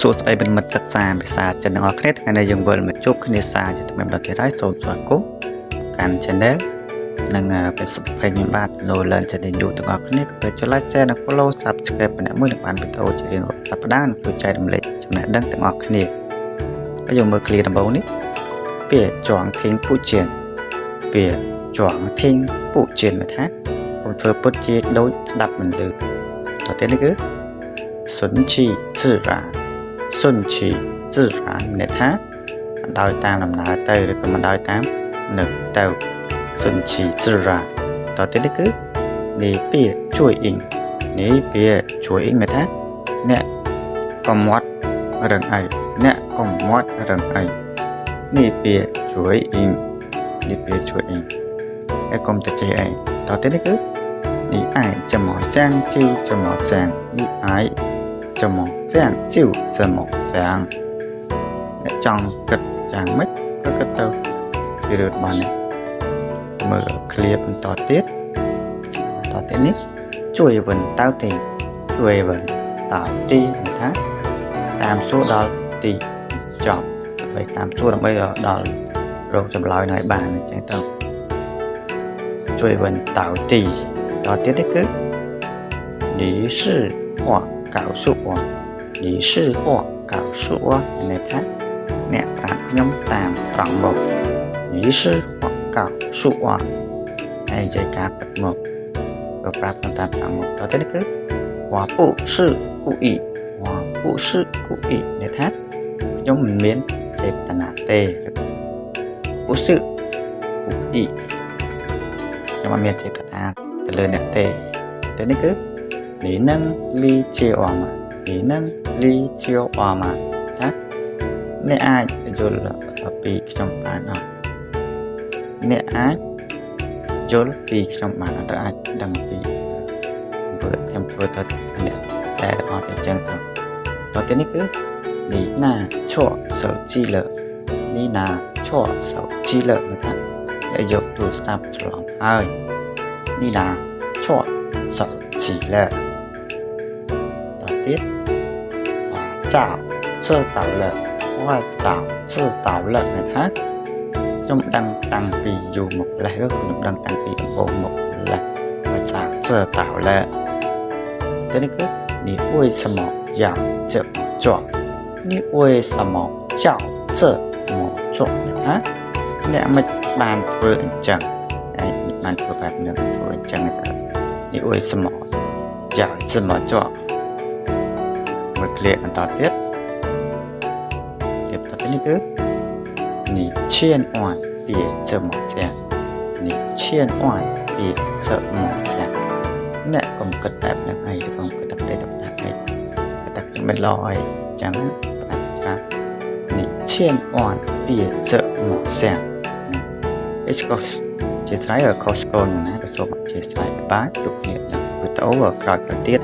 សួស្តីប្រិមិត្តសិក្សាភាសាចិនទាំងអស់គ្នាថ្ងៃនេះយើងវិលមកជួបគ្នាសារជាថ្មីម្ដងទៀតហើយសូមស្វាគមន៍កាន់ Channel និង Facebook Page ខ្ញុំបាទ Nolan Channel យូទាំងអស់គ្នាក៏ជួយចុច Like Share និង Follow Subscribe ម្នាក់មួយនឹងបានវីដេអូជារៀងរាល់សប្តាហ៍និងជួយចែករំលែកចំណេះដឹងទាំងអស់គ្នាហើយយើងមើលឃ្លាដំបូងនេះពាក្យចងធៀងពូជៀនពាក្យចងធៀងពូជៀនមកថាខ្ញុំធ្វើពុតជាដូចស្ដាប់មិនឮតទៅនេះគឺ顺其自然顺其自然មានថាមិនដោយតាមដំណើរទៅឬក៏មិនដោយតាមនឹកទៅ顺其自然តទៅនេះគឺនេះពាក្យជួយអ៊ីងនេះពាក្យជួយអ៊ីងមានថាអ្នកកុំមាត់រឹងអីអ្នកកុំមាត់រឹងអីនេះពាក្យជួយអ៊ីងនេះពាក្យជួយអ៊ីងហើយកុំទៅចេះអីតទៅនេះគឺ你爱怎么想就怎么想你爱怎么想就怎么想អ្នកចង់គិតយ៉ាងម៉េចក៏គិតទៅជារឿងបាននេះមើលឃ្លាបន្តទៀតនេះជួយវិញតៅទីជួយវិញតៅទីនេះថាតាមសួរដល់ទីចប់ដើម្បីតាមសួរដើម្បីដល់រកចម្លើយនៅឲ្យបានអញ្ចឹងទៅជួយវិញតៅទីតទៀតនេះគឺ你是话告诉我你是话告诉我នេះថាអ្នកប្រាប់ខ្ញុំតាមត្រង់មក你是话告诉我ហើយនិយាយការពិតមកក៏ប្រាប់តាមត្រង់មកតទៅនេះគឺ我不是故意我不是故意នេះថាខ្ញុំមិនមានចេតនាទេ不是故意ខ្ញុំមិនមានចេតនាទៅលើអ្នកទេតែនេះគឺ你能理解我吗你能理解我吗ថាអ្នកអាចយល់ពីខ្ញុំបានអត់អ្នកអាចយល់ពីខ្ញុំបានអត់ទៅអាចដឹងពីខ្ញុំធ្វើទៅអ្នកតែអត់អញ្ចឹងទៅតទៅនេះគឺ你拿错手机了你拿错手机了នោះថាអ្នកយកទូរស័ព្ទច្រឡំហើយ你拿错手机了តទៀត我早知道了我早知道了នេះថាខ្ញុំដឹងតាំងពីយូរមកម្លេះឬខ្ញុំដឹងតាំងពីដំបូងមកម្លេះ我早知道了这里个你为什么要这么做你为什么要这么做នេះថាអ្នកមិនបានធ្វើអញ្ចឹងហើយបានធ្វើបែបនេះធ្វើអញ្ចឹងទៅ你为什么要这么做មើលឃ្លាបន្តទៀតនេះគឺ你千万别这么想你千万别这么想អ្នកកុំគិតបែបហ្នឹងអីកុំគិតតែប្រេតតែអីតែខ្ញុំមិនល្អអីចឹងថា你千万别这么想អេស្កូជាស្រ័យខុសស្គនណាក៏សូមអធិស្ឋានបាយជួបគ្នានៅវីដេអូក្រោយៗទៀត